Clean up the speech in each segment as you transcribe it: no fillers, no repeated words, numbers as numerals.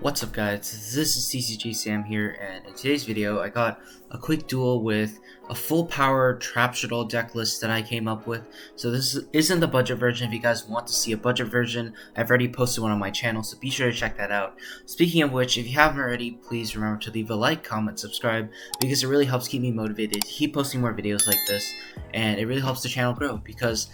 What's up guys, this is Tcg Sam here, and in today's video I got a quick duel with a full power trap shaddoll deck list that I came up with. So this isn't the budget version. If you guys want to see a budget version, I've already posted one on my channel, so be sure to check that out. Speaking of which, if you haven't already, please remember to leave a like, comment, subscribe, because it really helps keep me motivated to keep posting more videos like this, and it really helps the channel grow, because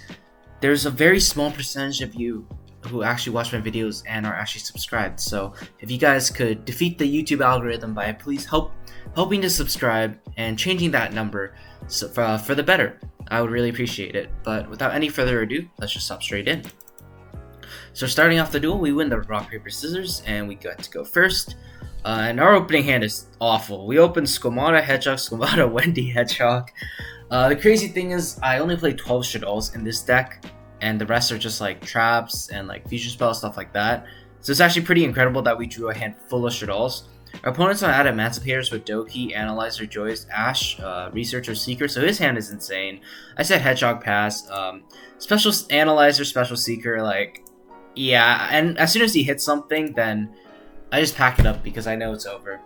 there's a very small percentage of you who actually watch my videos and are actually subscribed. So if you guys could defeat the YouTube algorithm by please helping to subscribe and changing that number for the better, I would really appreciate it. But without any further ado, let's just hop straight in. So starting off the duel, we win the rock paper scissors and we got to go first. And our opening hand is awful. We opened Squamata Hedgehog, Squamata Wendy Hedgehog. The crazy thing is I only played 12 Shaddolls in this deck, and the rest are just like traps and like fusion spells, stuff like that. So it's actually pretty incredible that we drew a hand full of Shaddolls. Our opponents on add Emancipators with Doki, Analyzer, Joyous, Ash, Researcher, Seeker, so his hand is insane. I said Hedgehog pass, Special Analyzer, Special Seeker, like, yeah, and as soon as he hits something, then I just pack it up because I know it's over.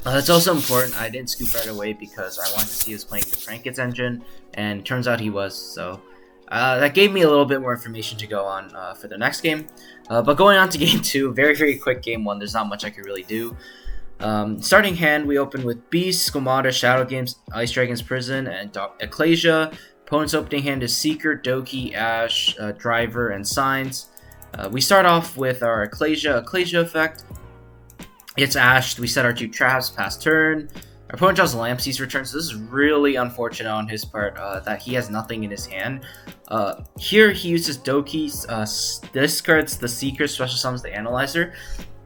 It's also important, I didn't scoop right away because I wanted to see he was playing the Frankets engine, and turns out he was, so that gave me a little bit more information to go on for the next game. But going on to game 2, very quick game 1, there's not much I could really do. Starting hand, we open with Beast, Squamata, Shadow Games, Ice Dragon's Prison, and Ecclesia. Opponent's opening hand is Seeker, Doki, Ash, Driver, and Signs. We start off with our Ecclesia effect. It's Ash, we set our 2 traps, pass turn. Our opponent draws Lampseize return, so this is really unfortunate on his part that he has nothing in his hand. Here he uses Doki, discards the Seeker, special summons the Analyzer.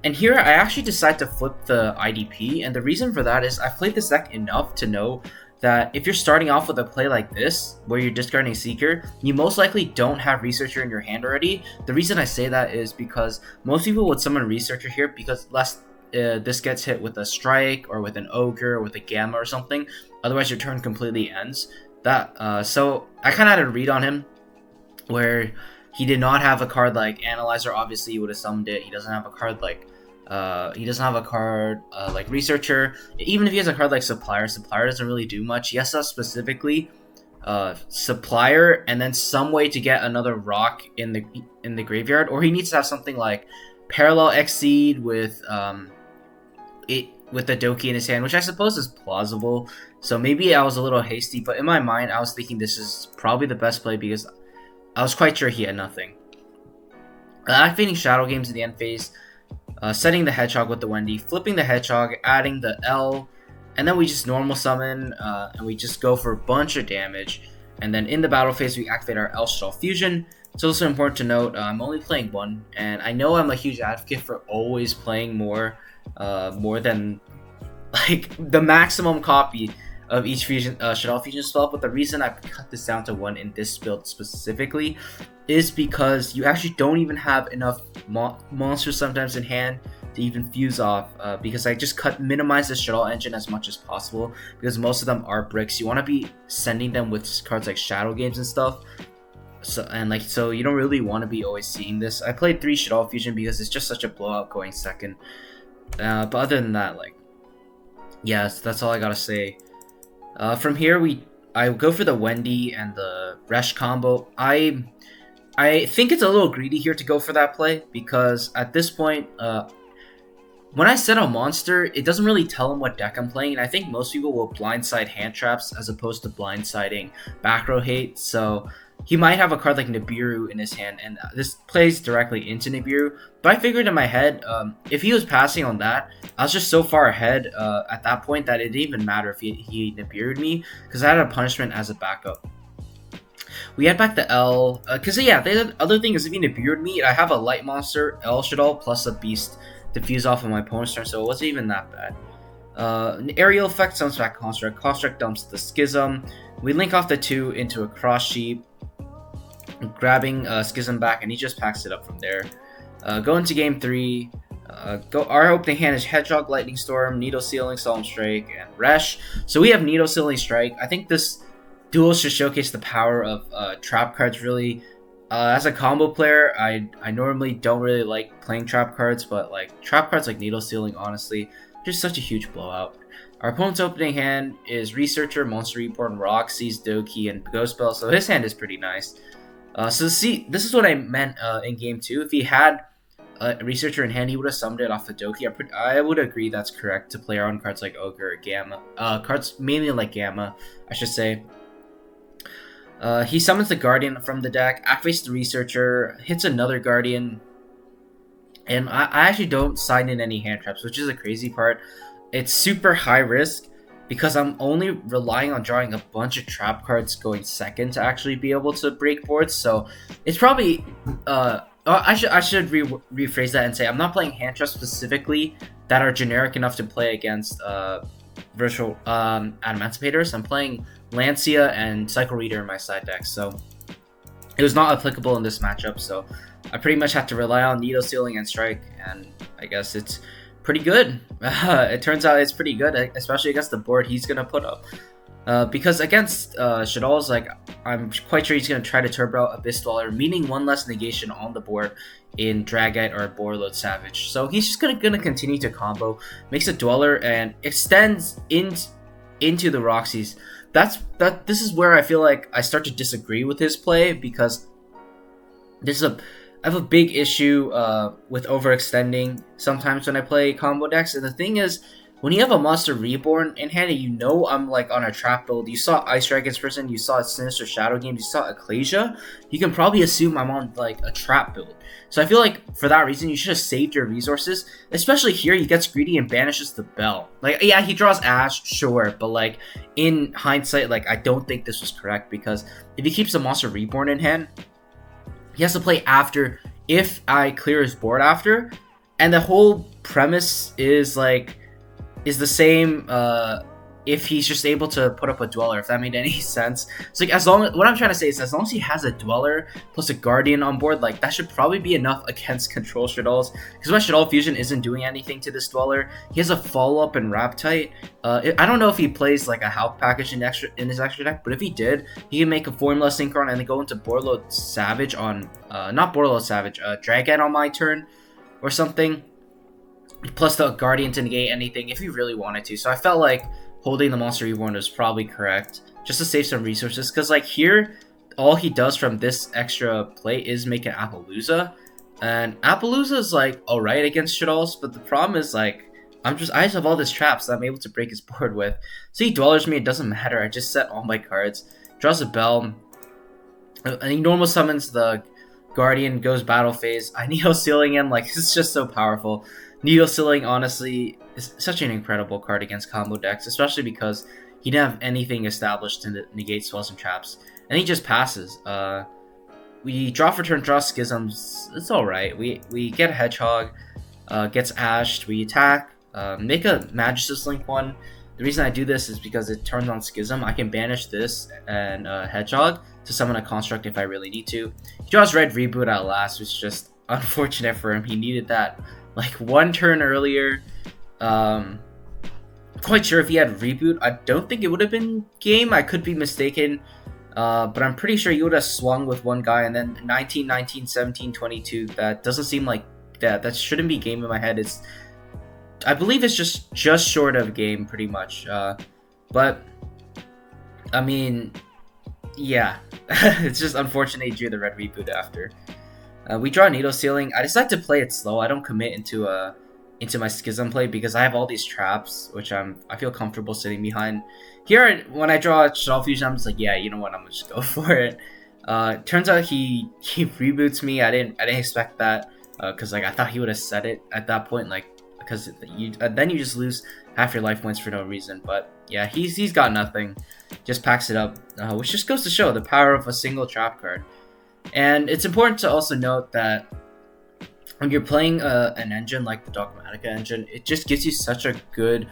And here I actually decide to flip the IDP, and the reason for that is I've played this deck enough to know that if you're starting off with a play like this, where you're discarding Seeker, you most likely don't have Researcher in your hand already. The reason I say that is because most people would summon Researcher here because this gets hit with a strike or with an ogre or with a gamma or something. Otherwise your turn completely ends. So I kind of had a read on him where he did not have a card like Analyzer. Obviously he would have summoned it. He doesn't have a card like like Researcher. Even if he has a card like Supplier doesn't really do much. He has to specifically Supplier and then some way to get another rock in the graveyard, or he needs to have something like Parallel Exceed with the Doki in his hand, which I suppose is plausible. So maybe I was a little hasty, but in my mind I was thinking this is probably the best play because I was quite sure he had nothing. Activating Shadow Games in the end phase, setting the Hedgehog with the Wendy, flipping the Hedgehog, adding the L, and then we just normal summon and we just go for a bunch of damage. And then in the battle phase we activate our L Shaddoll Fusion. It's also important to note I'm only playing 1, and I know I'm a huge advocate for always playing more than like the maximum copy of each fusion Shaddoll Fusion spell, but the reason I cut this down to 1 in this build specifically is because you actually don't even have enough monsters sometimes in hand to even fuse off, because I just minimize the Shaddoll engine as much as possible because most of them are bricks. You want to be sending them with cards like Shadow Games and stuff. So you don't really want to be always seeing this. I played 3 Shaddoll Fusion because it's just such a blowout going second. But other than that, like, yes, that's all I gotta say. From here, I go for the Wendy and the Resh combo. I think it's a little greedy here to go for that play because at this point, when I set a monster, it doesn't really tell him what deck I'm playing, and I think most people will blindside hand traps as opposed to blindsiding back row hate. So he might have a card like Nibiru in his hand, and this plays directly into Nibiru. But I figured in my head, if he was passing on that, I was just so far ahead at that point that it didn't even matter if he Nibiru'd me, because I had a punishment as a backup. We add back the L, because yeah, the other thing is if he Nibiru'd me, I have a light monster, L Shaddoll, plus a beast to fuse off of my opponent's turn, so it wasn't even that bad. An aerial effect summons back Construct. Construct dumps the Schism. We link off the 2 into a Cross Sheep, grabbing Schism back, and he just packs it up from there. Go into game 3. Our opening hand is Hedgehog, Lightning Storm, Needle Sealing, Solemn Strike, and Resh. So we have Needle Sealing Strike. I think this duel should showcase the power of trap cards, really. As a combo player, I normally don't really like playing trap cards, but like trap cards like Needle Stealing, honestly, just such a huge blowout. Our opponent's opening hand is Researcher, Monster Reborn, Roxy's, Doki, and Ghost Bell, so his hand is pretty nice. So see, this is what I meant in game 2. If he had a Researcher in hand, he would have summoned it off the Doki. I would agree that's correct to play around cards like Ogre or Gamma. Cards mainly like Gamma, I should say. He summons the Guardian from the deck, activates the Researcher, hits another Guardian, and I actually don't sign in any hand traps, which is a crazy part. It's super high risk because I'm only relying on drawing a bunch of trap cards going second to actually be able to break boards. So it's probably I should rephrase that and say I'm not playing hand traps specifically that are generic enough to play against virtual Adamantimators. I'm playing Lancia and Cycle Reader in my side deck, so it was not applicable in this matchup. So I pretty much had to rely on Needle Stealing and Strike, and I guess it's pretty good. It turns out it's pretty good, especially against the board he's gonna put up. Because against Shaddolls, like, I'm quite sure he's gonna try to turbo out Abyss Dweller, meaning one less negation on the board in Dragite or Boarload Savage. So he's just gonna continue to combo, makes a Dweller, and extends into the Roxy's. This is where I feel like I start to disagree with his play, because I have a big issue with overextending sometimes when I play combo decks. And the thing is, when you have a Monster Reborn in hand, you know I'm like on a trap build. You saw Ice Dragon's person, you saw Sinister Shadow Games, you saw Ecclesia. You can probably assume I'm on like a trap build. So I feel like for that reason, you should have saved your resources. Especially here, he gets greedy and banishes the Bell. Like, yeah, he draws Ash, sure, but like in hindsight, like I don't think this was correct, because if he keeps a Monster Reborn in hand, he has to play after if I clear his board after, and the whole premise is the same if he's just able to put up a Dweller, if that made any sense. So like, what I'm trying to say is, as long as he has a Dweller plus a Guardian on board, like that should probably be enough against control Shaddolls. Because my Shaddoll Fusion isn't doing anything to this Dweller. He has a follow-up in Raptite. I don't know if he plays like a health package in his extra deck, but if he did, he can make a Formula Synchron and then go into Boarload Savage on not Boarload Savage, Dragon on my turn or something. Plus the Guardian to negate anything if he really wanted to. So I felt like holding the Monster Reborn was probably correct, just to save some resources. Because like here, all he does from this extra play is make an Appaloosa. And Appaloosa is like alright against Shaddolls, but the problem is like I just have all these traps that I'm able to break his board with. So he Dwellers me, it doesn't matter. I just set all my cards, draws a Bell, and he normal summons the Guardian, goes battle phase. I Needle Stealing him, like it's just so powerful. Needle Stealing, honestly, is such an incredible card against combo decks, especially because he didn't have anything established to negate spells and traps. And he just passes. We draw for turn, draw Schisms. It's alright. We get a Hedgehog, gets Ashed, we attack, make a Magistus Link one. The reason I do this is because it turns on Schism. I can banish this and Hedgehog to summon a Construct if I really need to. He draws Red Reboot at last, which is just unfortunate for him. He needed that like one turn earlier. Quite sure if he had Reboot, I don't think it would have been game. I could be mistaken, but I'm pretty sure he would have swung with one guy, and then 19, 19, 17, 22. That doesn't seem like that shouldn't be game in my head. I believe it's just short of game, pretty much. But I mean, yeah, it's just unfortunate he drew the Red Reboot after. We draw Needle Stealing. I decide to play it slow. I don't commit into my Schism play because I have all these traps, which I feel comfortable sitting behind. Here, when I draw Shaddoll Fusion, I'm just like, yeah, you know what, I'm gonna just go for it. Turns out he reboots me. I didn't expect that, because like I thought he would have said it at that point, like, because then you just lose half your life points for no reason. But yeah, he's got nothing, just packs it up, which just goes to show the power of a single trap card. And it's important to also note that when you're playing an engine like the Dogmatica engine, it just gives you such a good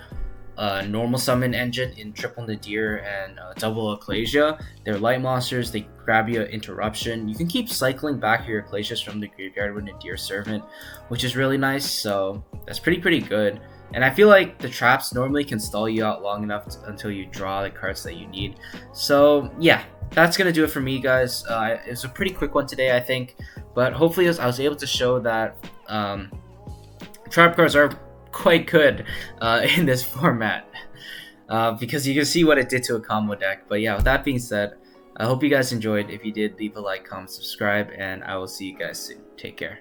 normal summon engine in Triple Nadir and Double Ecclesia. They're light monsters, they grab you an interruption. You can keep cycling back your Ecclesias from the graveyard with Nadir Servant, which is really nice, so that's pretty good. And I feel like the traps normally can stall you out long enough until you draw the cards that you need. So yeah, that's gonna do it for me, guys. It was a pretty quick one today, I think, but hopefully I was able to show that trap cards are quite good in this format, because you can see what it did to a combo deck. But yeah, with that being said, I hope you guys enjoyed. If you did, leave a like, comment, subscribe, and I will see you guys soon. Take care.